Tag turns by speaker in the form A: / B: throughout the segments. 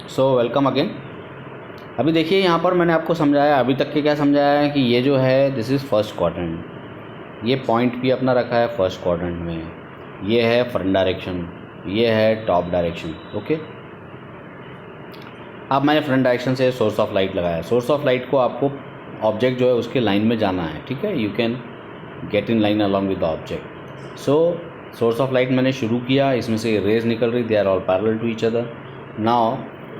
A: So welcome again. अभी देखिए यहाँ पर मैंने आपको समझाया, अभी तक के क्या समझाया है कि ये जो है दिस इज़ फर्स्ट क्वाड्रेंट, ये पॉइंट भी अपना रखा है फर्स्ट क्वाड्रेंट में, ये है फ्रंट डायरेक्शन, ये है टॉप डायरेक्शन। ओके, अब मैंने फ्रंट डायरेक्शन से सोर्स ऑफ लाइट लगाया। सोर्स ऑफ लाइट को आपको ऑब्जेक्ट जो है उसके लाइन में जाना है, ठीक है, you can get in line along with the object. So source of light मैंने शुरू किया, इसमें से रेज निकल रही, they are all parallel to each other. Now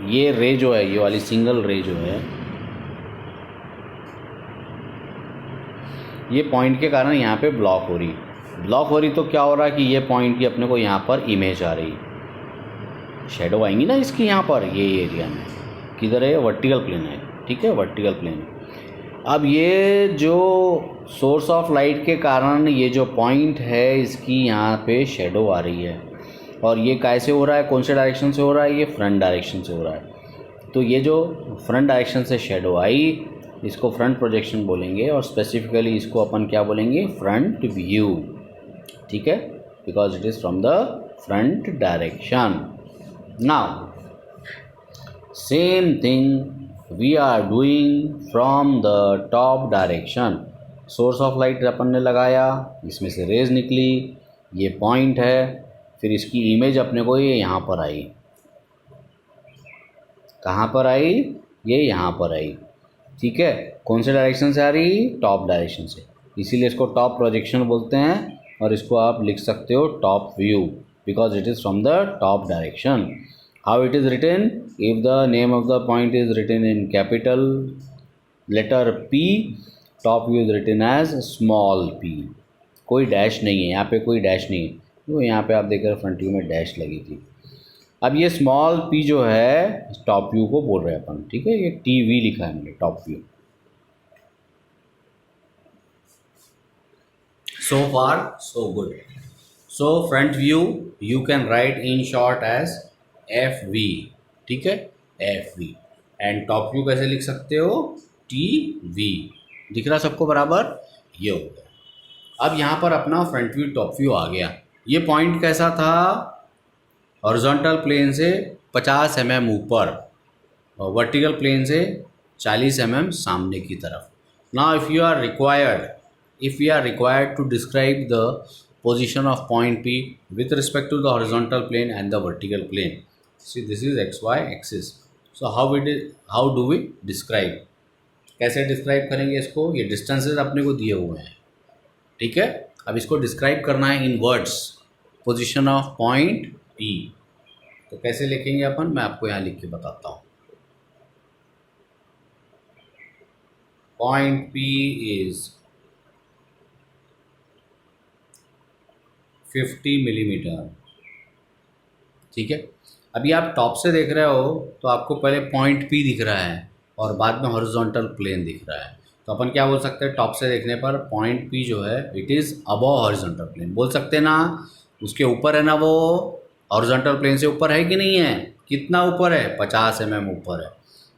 A: ये रे जो है, ये वाली सिंगल रे जो है, ये पॉइंट के कारण यहाँ पे ब्लॉक हो रही। तो क्या हो रहा है कि ये पॉइंट की अपने को यहाँ पर इमेज आ रही, शेडो आएंगी ना इसकी यहाँ पर, ये एरिया में किधर है, वर्टिकल प्लेन है, ठीक है, वर्टिकल प्लेन। अब ये जो सोर्स ऑफ लाइट के कारण ये जो पॉइंट है इसकी यहाँ पे शेडो आ रही है, और ये कैसे हो रहा है, कौन से डायरेक्शन से हो रहा है, ये फ्रंट डायरेक्शन से हो रहा है। तो ये जो फ्रंट डायरेक्शन से शेडो आई, इसको फ्रंट प्रोजेक्शन बोलेंगे, और स्पेसिफिकली इसको अपन क्या बोलेंगे, फ्रंट व्यू, ठीक है, because it is from the front direction. Now same thing we are doing from the top direction. Source of light अपन ने लगाया, इसमें से रेज निकली, ये पॉइंट है, फिर इसकी इमेज अपने को ये यहाँ पर आई। कहाँ पर आई, ये यहाँ पर आई, ठीक है। कौन से डायरेक्शन से आ रही, टॉप डायरेक्शन से, इसीलिए इसको टॉप प्रोजेक्शन बोलते हैं, और इसको आप लिख सकते हो top view, because it is from the top direction. How it is written, if the name of the point is written in capital letter P, top view is written as small p। कोई dash नहीं है यहाँ पे, कोई dash नहीं है, तो यहाँ पे आप देख रहे फ्रंट व्यू में डैश लगी थी। अब ये स्मॉल p जो है टॉप व्यू को बोल रहे हैं अपन, ठीक है, ये TV लिखा है मैंने, top view. So far so good. So front view you can write in short as FV, ठीक है, FV। एंड टॉप व्यू कैसे लिख सकते हो, TV। दिख रहा सबको बराबर, ये हो गया। अब यहाँ पर अपना फ्रंट व्यू टॉप व्यू आ गया। ये पॉइंट कैसा था, हॉरिजॉन्टल प्लेन से 50 mm ऊपर, और वर्टिकल प्लेन से 40 mm सामने की तरफ। Now if you are required to describe the position of point P with respect to the horizontal plane and the vertical plane. See, this is XY axis. So how do we describe? कैसे describe करेंगे इसको, ये distances अपने को दिए हुए हैं, ठीक है। अब इसको डिस्क्राइब करना है in words, position of point P। तो कैसे लिखेंगे अपन, मैं आपको यहाँ लिख के बताता हूँ। पॉइंट P इज 50 मिलीमीटर, ठीक है। अभी आप टॉप से देख रहे हो तो आपको पहले पॉइंट P दिख रहा है और बाद में हॉरिजॉन्टल प्लेन दिख रहा है, तो अपन क्या बोल सकते हैं, टॉप से देखने पर पॉइंट P जो है it is above horizontal plane, बोल सकते हैं ना, उसके ऊपर है ना, वो हॉरिजॉन्टल प्लेन से ऊपर है कि नहीं है, कितना ऊपर है, 50 mm ऊपर है।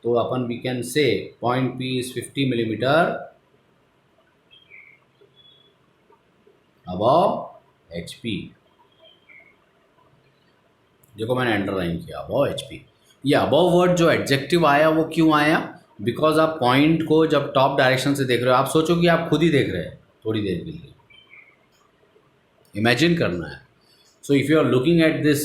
A: तो अपन we can say point P is 50 millimetre above HP। देखो मैंने अंडरलाइन किया अबव HP। ये अबव वर्ड जो एडजेक्टिव आया वो क्यों आया, बिकॉज आप पॉइंट को जब टॉप डायरेक्शन से देख रहे हो, आप सोचो कि आप खुद ही देख रहे हैं, थोड़ी देर के लिए इमेजिन करना है। So if you are looking at this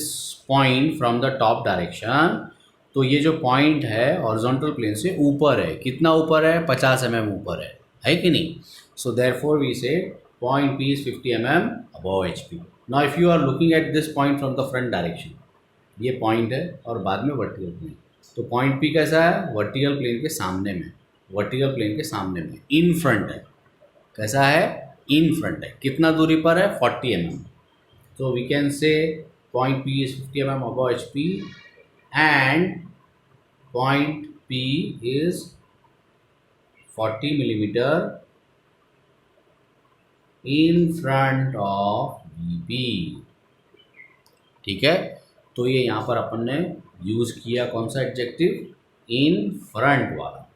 A: point from the top direction, तो ये जो पॉइंट है हॉरिजॉन्टल प्लेन से ऊपर है, कितना ऊपर है, 50 mm ऊपर है कि नहीं। सो देयरफॉर वी से point P is 50 mm above HP. Now if you are looking at this point from the front direction, ये पॉइंट है और बाद में वर्टिकल प्लेन, तो पॉइंट P कैसा है, वर्टिकल प्लेन के सामने में, वर्टिकल प्लेन के सामने में, इन फ्रंट है, कैसा है, इन फ्रंट है, कितना दूरी पर है, 40 mm। तो we can say point P is 50 mm above HP and point P is 40 millimeter in front of VP, ठीक है। तो ये यहाँ पर अपन ने यूज़ किया कौन सा एडजेक्टिव, इन फ्रंट वाला।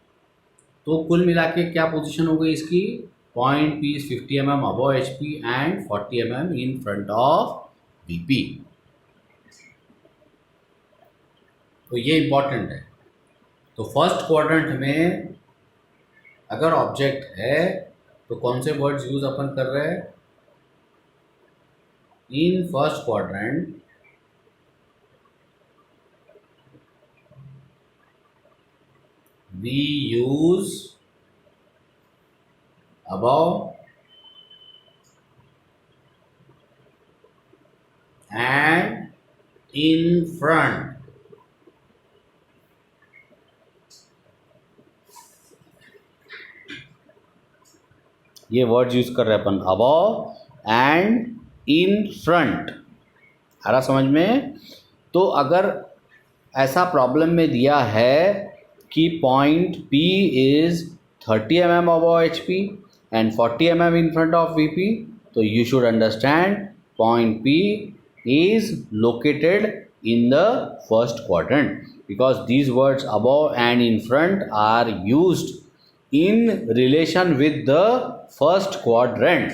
A: तो कुल मिला के क्या पोजीशन हो गई इसकी, point P is 50 mm above HP and 40 mm in front of VP। तो ये इंपॉर्टेंट है। तो फर्स्ट क्वाड्रेंट में अगर ऑब्जेक्ट है तो कौन से वर्ड्स यूज अपन कर रहे हैं? In first quadrant we use above and in front. ये वर्ड्स यूज कर रहे हैं अपन, अबव एंड इन फ्रंट। आ रहा समझ में? तो अगर ऐसा प्रॉब्लम में दिया है कि point P is 30 mm above HP and 40 mm in front of VP, तो you should understand point P is located in the first quadrant because these words above and in front are used in relation with the first quadrant.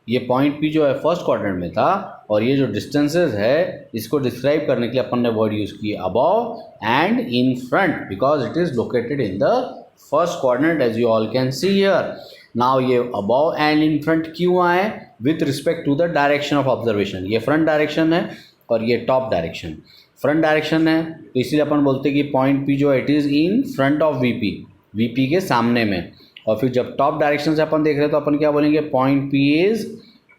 A: ये point P जो है first quadrant में था और ये जो distances है इसको डिस्क्राइब करने के लिए अपन ने वर्ड यूज किए above and in front because it is located in the first quadrant as you all can see here. Now ये अबव एंड इन फ्रंट क्यों आए? With respect to the direction of observation. ये front direction है और ये top direction. Front direction है तो इसीलिए अपन बोलते हैं कि पॉइंट P जो है it is in front of VP के सामने में। और फिर जब टॉप डायरेक्शन से अपन देख रहे हैं तो अपन क्या बोलेंगे? पॉइंट P इज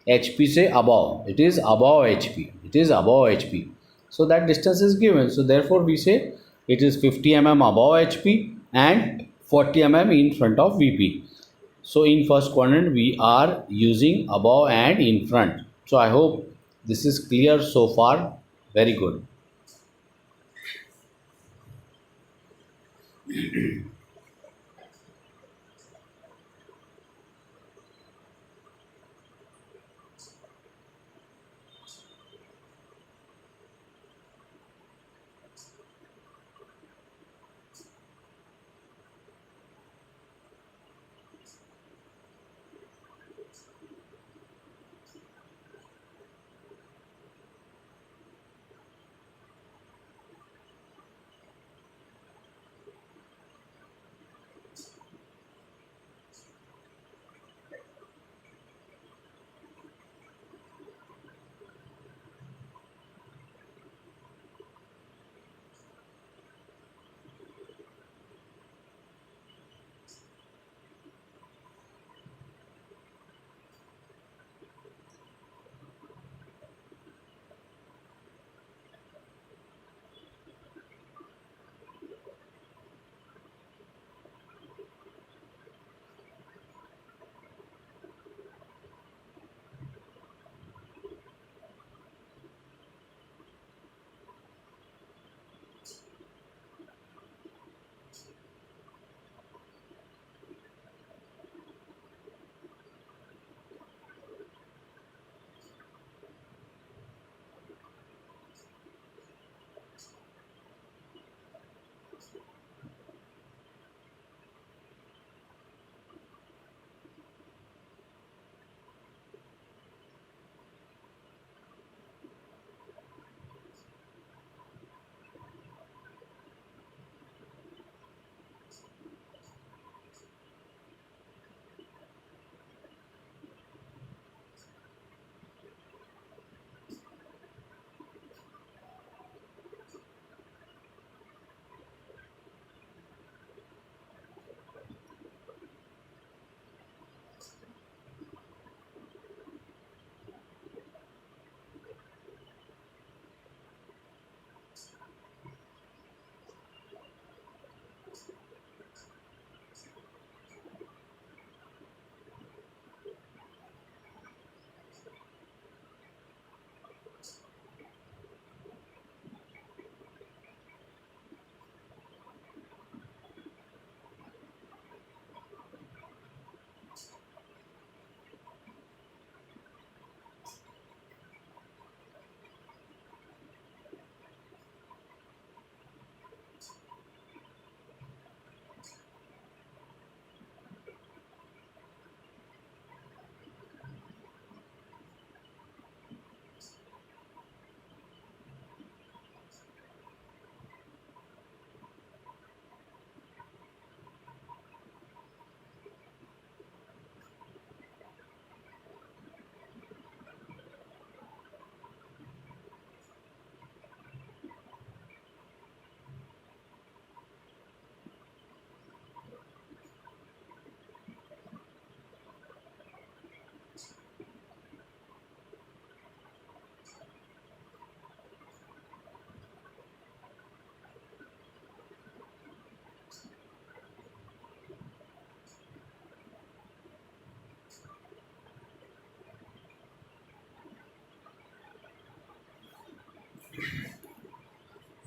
A: HP से above, it is above HP, it is above HP, so that distance is given, so therefore we say it is 50 mm above HP and 40 mm in front of VP. So in first quadrant we are using above and in front. So I hope this is clear so far. Very good.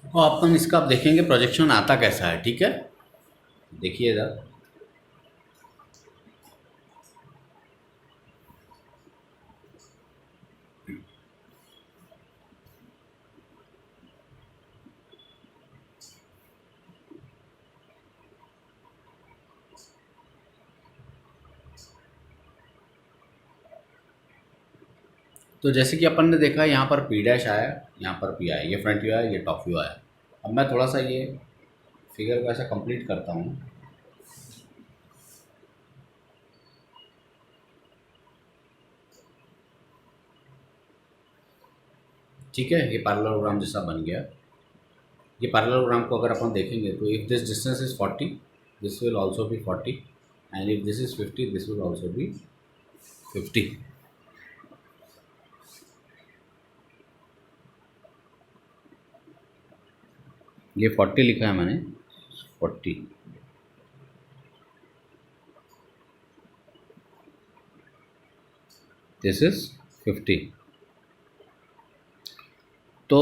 A: और अपन इसका आप देखेंगे projection आता कैसा है, ठीक है। देखिए इधर, तो जैसे कि अपन ने देखा यहाँ पर पी डैश आया, यहाँ पर पी आया, ये फ्रंट व्यू आया, ये टॉप व्यू आया। अब मैं थोड़ा सा ये फिगर को ऐसा कंप्लीट करता हूँ। ठीक है, ये पैरेललोग्राम जैसा बन गया। ये पैरेललोग्राम को अगर अपन देखेंगे तो if this distance is 40, this will also be 40, and if this is 50, this will also be 50। ये 40 लिखा है मैंने, 40। This is 50। तो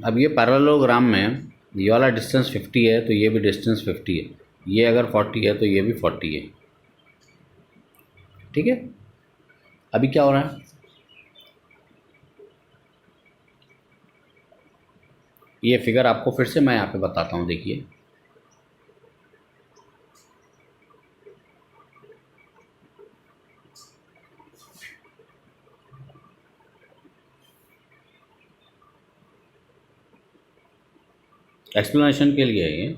A: अब ये पैरेललोग्राम में ये वाला डिस्टेंस 50 है, तो ये भी डिस्टेंस 50 है। ये अगर 40 है तो ये भी 40 है। ठीक है, अभी क्या हो रहा है, ये फिगर आपको फिर से मैं यहाँ पे बताता हूँ, देखिए। एक्सप्लेनेशन के लिए है ये।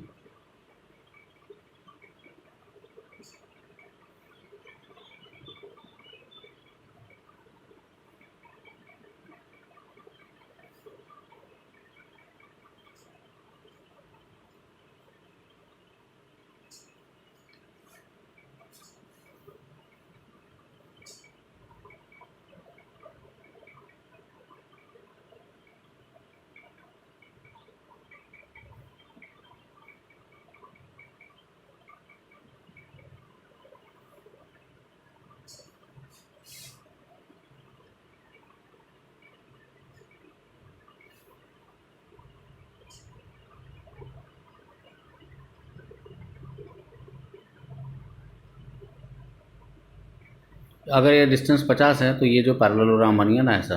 A: अगर ये डिस्टेंस 50 है तो ये जो पैरेललोग्राम बन गया ना ऐसा,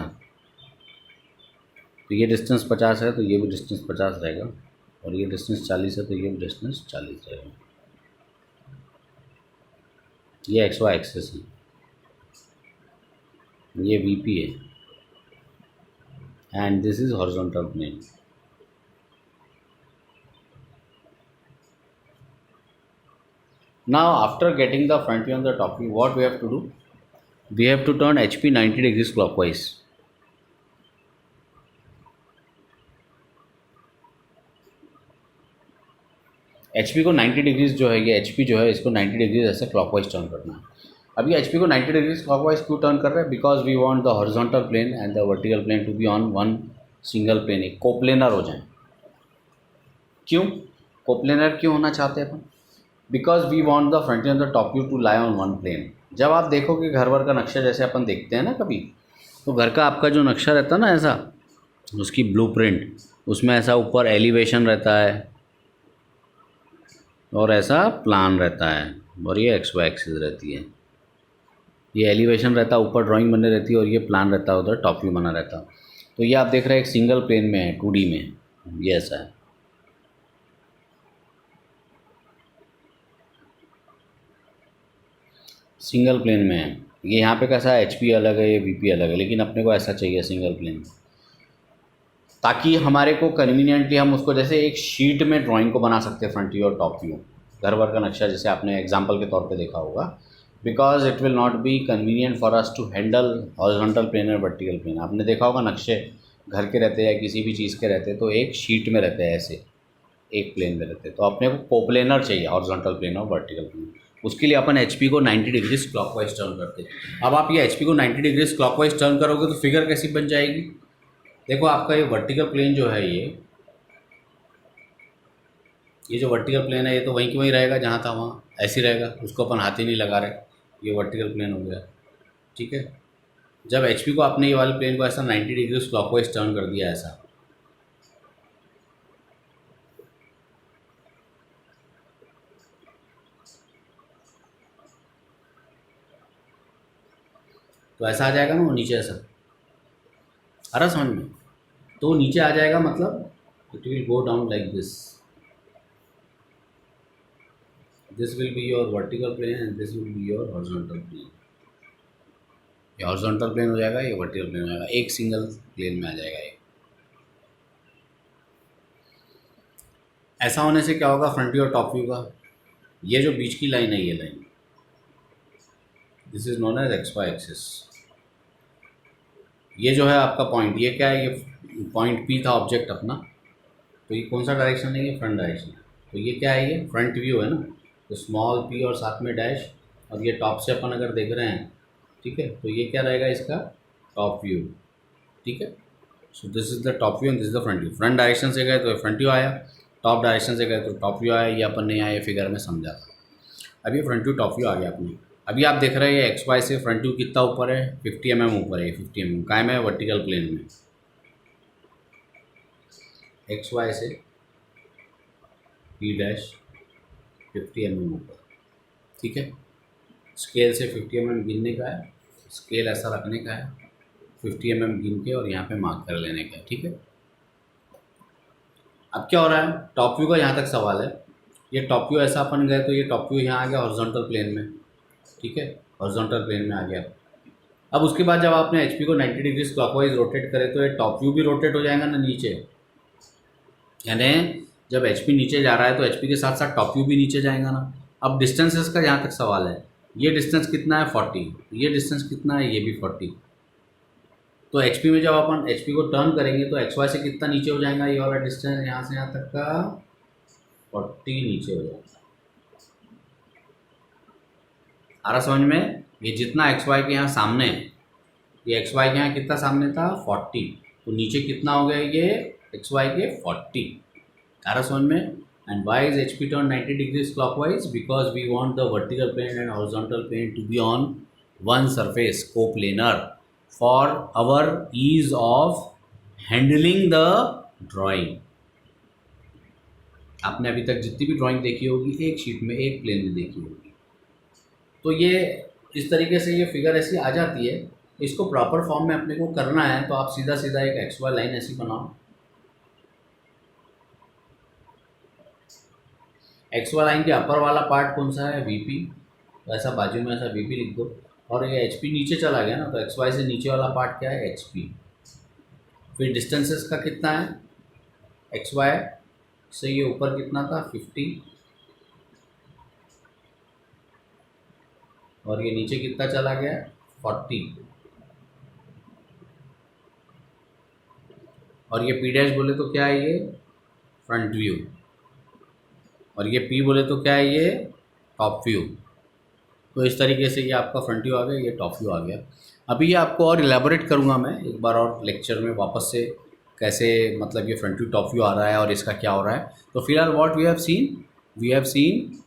A: तो ये डिस्टेंस 50 है तो ये भी डिस्टेंस 50 रहेगा, और ये डिस्टेंस 40 है तो ये भी डिस्टेंस 40 रहेगा। ये एक्स वाई एक्सेस है, ये वी पी है, and this is horizontal plane. Now after getting the front view and the top view, what we have to do? We have to turn HP 90 degrees clockwise. HP को 90 degrees जो है, ये HP जो है इसको 90 degrees ऐसे clockwise turn करना है। अब ये HP को 90 डिग्रीज क्लॉकवाइज क्यों टर्न कर रहे हैं? Because we want the horizontal plane and the vertical plane to be on one single plane, एक कोप्लेनर हो जाए। क्यों कोप्लेनर क्यों होना चाहते हैं अपन? Because we want the front and the top view to lie on one plane. जब आप देखोगे घर वर का नक्शा जैसे अपन देखते हैं ना कभी, तो घर का आपका जो नक्शा रहता है ना ऐसा, उसकी ब्लूप्रिंट, उसमें ऐसा ऊपर एलिवेशन रहता है और ऐसा प्लान रहता है, और ये एक्स वाई एक्सिस रहती है। ये एलिवेशन रहता है, ऊपर ड्राइंग बनी रहती है, और ये प्लान रहता है, उधर टॉप व्यू बना रहता है। तो ये आप देख रहे हैं एक सिंगल प्लेन में है, 2D में, ये ऐसा है। सिंगल प्लेन में है ये। यहाँ पे कैसा है, HP अलग है, ये VP अलग है, लेकिन अपने को ऐसा चाहिए सिंगल प्लेन, ताकि हमारे को कन्वीनियंटली हम उसको जैसे एक शीट में ड्राइंग को बना सकते हैं, फ्रंट व्यू और टॉप व्यू, घर वर का नक्शा जैसे आपने एग्जाम्पल के तौर पे देखा होगा। Because it will not be convenient for us to handle horizontal plane और वर्टिकल प्लेन। आपने देखा होगा नक्शे घर के रहते हैं या किसी भी चीज़ के रहते हैं तो एक शीट में रहते हैं, ऐसे एक प्लेन में रहते हैं। तो अपने को कोप्लेनर चाहिए, हॉरिजॉन्टल प्लेन और वर्टिकल प्लेन। उसके लिए अपन HP को 90 डिग्रीज क्लॉकवाइज टर्न करते हैं। अब आप ये HP को 90 डिग्रीज क्लॉकवाइज टर्न करोगे तो फिगर कैसी बन जाएगी? देखो आपका ये वर्टिकल प्लेन जो है, ये जो वर्टिकल प्लेन है ये तो वहीं की वहीं रहेगा, जहाँ था वहाँ ऐसे ही रहेगा, उसको अपन हाथ ही नहीं लगा रहे, ये वर्टिकल प्लेन हो गया। ठीक है, जब HP को आपने ये वाले प्लेन को ऐसा 90 डिग्रीज क्लॉकवाइज टर्न कर दिया ऐसा, तो ऐसा आ जाएगा ना, वो नीचे ऐसा आ रहा समझ में, तो नीचे आ जाएगा मतलब it will go down like this will be your vertical plane and this will be your horizontal plane. ये हॉरिजॉन्टल प्लेन हो जाएगा, ये वर्टिकल प्लेन हो जाएगा, एक सिंगल प्लेन में आ जाएगा ये। ऐसा होने से क्या होगा फ्रंट व्यू और टॉप व्यू का, ये जो बीच की लाइन है ये line, this is known as X Y axis. ये जो है आपका पॉइंट, ये क्या है, ये पॉइंट पी था ऑब्जेक्ट अपना, तो ये कौन सा डायरेक्शन है, ये फ्रंट डायरेक्शन है। तो ये क्या है, ये फ्रंट व्यू है ना, तो स्मॉल पी और साथ में डैश, और ये टॉप से अपन अगर देख रहे हैं, ठीक है, तो ये क्या रहेगा इसका टॉप व्यू, ठीक है। So this is the top view and this is the front view. Front direction से गए तो फ्रंट व्यू आया, टॉप डायरेक्शन से गए तो टॉप व्यू आया, ये अपन ने यहाँ ये फिगर में समझा था। अब ये फ्रंट व्यू टॉप व्यू आ गया अपने। अभी आप देख रहे हैं ये एक्स वाई से फ्रंट व्यू कितना ऊपर है, 50 mm ऊपर है, 50 mm कायम है वर्टिकल प्लेन में, एक्स वाई से पी डैश 50 mm ऊपर, ठीक है। स्केल से 50 mm गिनने का है, स्केल ऐसा रखने का है, 50 mm गिन के और यहाँ पे मार्क कर लेने का है, ठीक है। अब क्या हो रहा है, टॉप व्यू का यहाँ तक सवाल है। ये टॉप व्यू ऐसा अपन गए तो ये टॉप व्यू यहाँ आ गया हॉरिजॉन्टल प्लेन में, ठीक है, हॉरिजॉन्टल प्लेन में आ गया। अब उसके बाद जब आपने एचपी को 90 डिग्रीज क्लॉकवाइज रोटेट करे तो ये टॉप व्यू भी रोटेट हो जाएगा ना नीचे, यानी जब एचपी नीचे जा रहा है तो एचपी के साथ साथ टॉप व्यू भी नीचे जाएगा ना। अब डिस्टेंसेस का यहाँ तक सवाल है, ये डिस्टेंस कितना है 40, ये डिस्टेंस कितना है, ये भी 40। तो एचपी में जब अपन एचपी को टर्न करेंगे तो एक्स वाई से कितना नीचे हो जाएगा, ये वाला डिस्टेंस यहाँ से यहाँ तक का 40 नीचे हो जाएगा। आ रहा समझ में, ये जितना एक्स वाई के यहाँ सामने है, ये एक्स वाई के यहाँ कितना सामने था 40, तो नीचे कितना हो गया ये एक्स वाई के 40। आ रहा समझ में। And Y is H P turn 90 degrees clockwise, because we want the vertical plane and horizontal plane to be on one surface coplanar for our ease of handling the drawing. आपने अभी तक जितनी भी drawing देखी होगी एक sheet में एक प्लेन में देखी होगी, तो ये इस तरीके से ये फिगर ऐसी आ जाती है। इसको प्रॉपर फॉर्म में अपने को करना है तो आप सीधा सीधा एक एक्स वाई लाइन ऐसी बनाओ, एक्स वाई लाइन के अपर वाला पार्ट कौन सा है वीपी, तो ऐसा बाजू में ऐसा वीपी लिख दो, और ये एचपी नीचे चला गया ना, तो एक्स वाई से नीचे वाला पार्ट क्या है एचपी। फिर डिस्टेंसेस का कितना है, एक्स वाई से ये ऊपर कितना था 50, और ये नीचे कितना चला गया 40, और ये पी डैश बोले तो क्या है ये फ्रंट व्यू, और ये पी बोले तो क्या है ये टॉप व्यू। तो इस तरीके से ये आपका फ्रंट व्यू आ गया, ये टॉप व्यू आ गया। अभी ये आपको और इलेबोरेट करूँगा मैं एक बार और लेक्चर में वापस से, कैसे मतलब ये फ्रंट व्यू टॉप व्यू आ रहा है और इसका क्या हो रहा है। तो फिलहाल what we have seen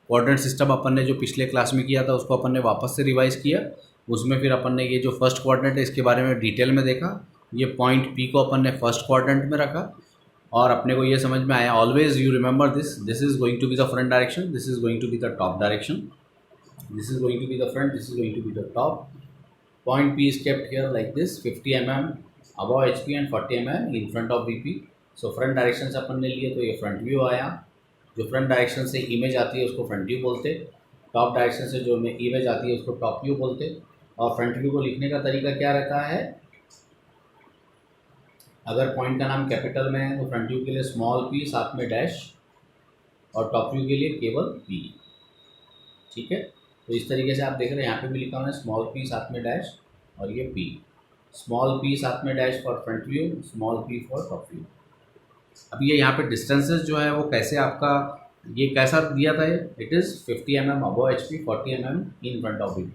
A: coordinate system अपन ने जो पिछले क्लास में किया था उसको अपन ने वापस से रिवाइज किया। उसमें फिर अपन ने ये जो फर्स्ट कोऑर्डिनेट है इसके बारे में डिटेल में देखा, ये पॉइंट पी को अपन ने फर्स्ट कोऑर्डिनेट में रखा और अपने को ये समझ में आया always you remember this is going to be the front direction, this is going to be the top direction, this is going to be the front, this is going to be the top. Point P is kept here like this 50 mm above HP and 40 mm in front of VP. So front direction से अपन ने लिए तो ये front view आया, जो front direction से image आती है उसको फ्रंट व्यू बोलते, टॉप डायरेक्शन से जो इमेज आती है उसको टॉप व्यू बोलते। और फ्रंट व्यू को लिखने का तरीका क्या रहता है, अगर पॉइंट का नाम कैपिटल में है तो फ्रंट व्यू के लिए स्मॉल p साथ में डैश, और टॉप व्यू के लिए केवल p, ठीक है। तो इस तरीके से आप देख रहे हैं यहाँ पे भी लिखा हुआ है स्मॉल p साथ में डैश और ये p, स्मॉल p साथ में dash for front view, small p for top view. अब ये यहाँ पे डिस्टेंसेस जो है वो कैसे आपका ये कैसा दिया था, it is 50 mm above HP 40 mm in front of VP।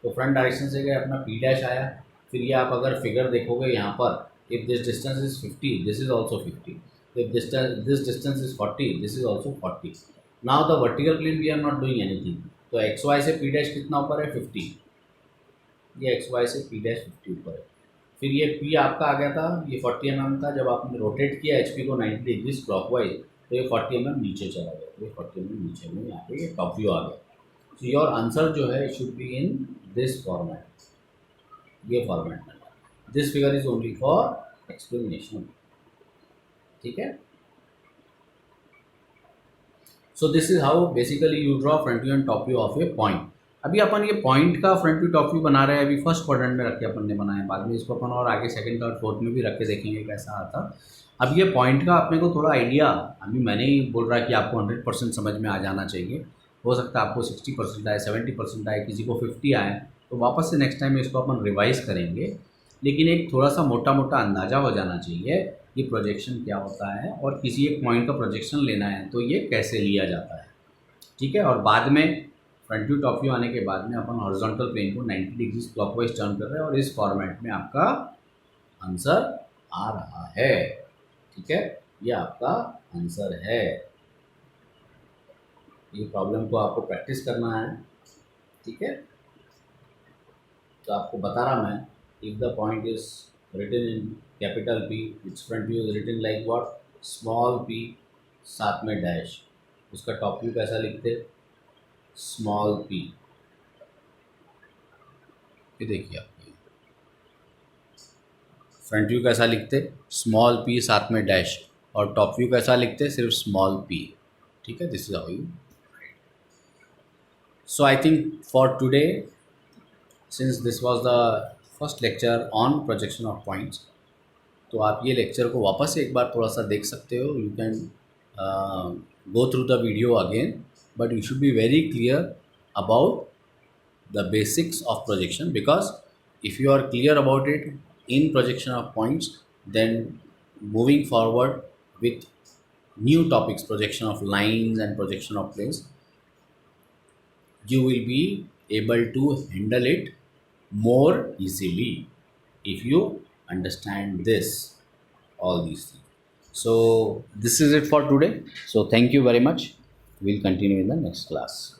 A: तो फ्रंट डायरेक्शन से गए अपना p डैश आया, फिर ये आप अगर फिगर देखोगे यहाँ पर if this distance is 50 this is also 50, if this distance is 40 this is also 40। Now the vertical plane we are not doing anything, तो एक्स वाई से पी डैश कितना ऊपर है 50, ये एक्स वाई से पी डैश 50 ऊपर है। फिर ये पी आपका आ गया था ये 40 mm था, जब आपने रोटेट किया एच पी को 90 डिग्रीज क्लॉकवाइज तो ये 40 mm नीचे चला गया, तो ये 40 mm नीचे में यहाँ पे ये टॉप व्यू आ गया। तो योर आंसर जो है should be in this format, ये फॉर्मेट में, this figure is only for explanation, ठीक है। So this is how basically you draw front view and top view of A point. अभी अपन ये पॉइंट का फ्रंट व्यू टॉप व्यू बना रहे हैं, अभी फर्स्ट क्वाड्रेंट में रख के अपन ने बनाया, बाद में इसको अपन और आगे सेकंड थर्ड फोर्थ में भी रख के देखेंगे कैसा आता। अब ये पॉइंट का अपने को थोड़ा आइडिया, अभी मैंने ही बोल रहा है कि आपको 100% समझ में आ जाना चाहिए, हो सकता है आपको 60% आए, 70% आए, किसी को 50 आए, तो वापस से नेक्स्ट टाइम इसको अपन रिवाइज करेंगे। लेकिन एक थोड़ा सा मोटा मोटा अंदाज़ा हो जाना चाहिए ये प्रोजेक्शन क्या होता है, और किसी एक पॉइंट का प्रोजेक्शन लेना है तो ये कैसे लिया जाता है, ठीक है। और बाद में फ्रंट व्यू टॉप व्यू आने के बाद में अपन हॉरिजॉन्टल प्लेन को 90 डिग्रीज क्लॉकवाइज टर्न कर रहे हैं, और इस फॉर्मेट में आपका आंसर आ रहा है, ठीक है। ये आपका आंसर है। ये प्रॉब्लम को आपको प्रैक्टिस करना है, ठीक है। तो आपको बता रहा मैं, if the point is written in capital P, it's front view is written like what, small P साथ में डैश, उसका टॉप व्यू कैसा लिखते, स्मॉल पी। ये देखिए आप, फ्रंट व्यू कैसा लिखते, स्मॉल पी साथ में डैश, और टॉप व्यू कैसा लिखते, सिर्फ स्मॉल पी, ठीक है। This is how you. So I think for today, since this was the first lecture on projection of points, तो आप ये लेक्चर को वापस से एक बार थोड़ा सा देख सकते हो। You can go through the video again, but you should be very clear about the basics of projection, because if you are clear about it in projection of points, then moving forward with new topics, projection of lines and projection of planes, you will be able to handle it more easily if you understand this, all these things. So this is it for today. So thank you very much. We'll continue in the next class.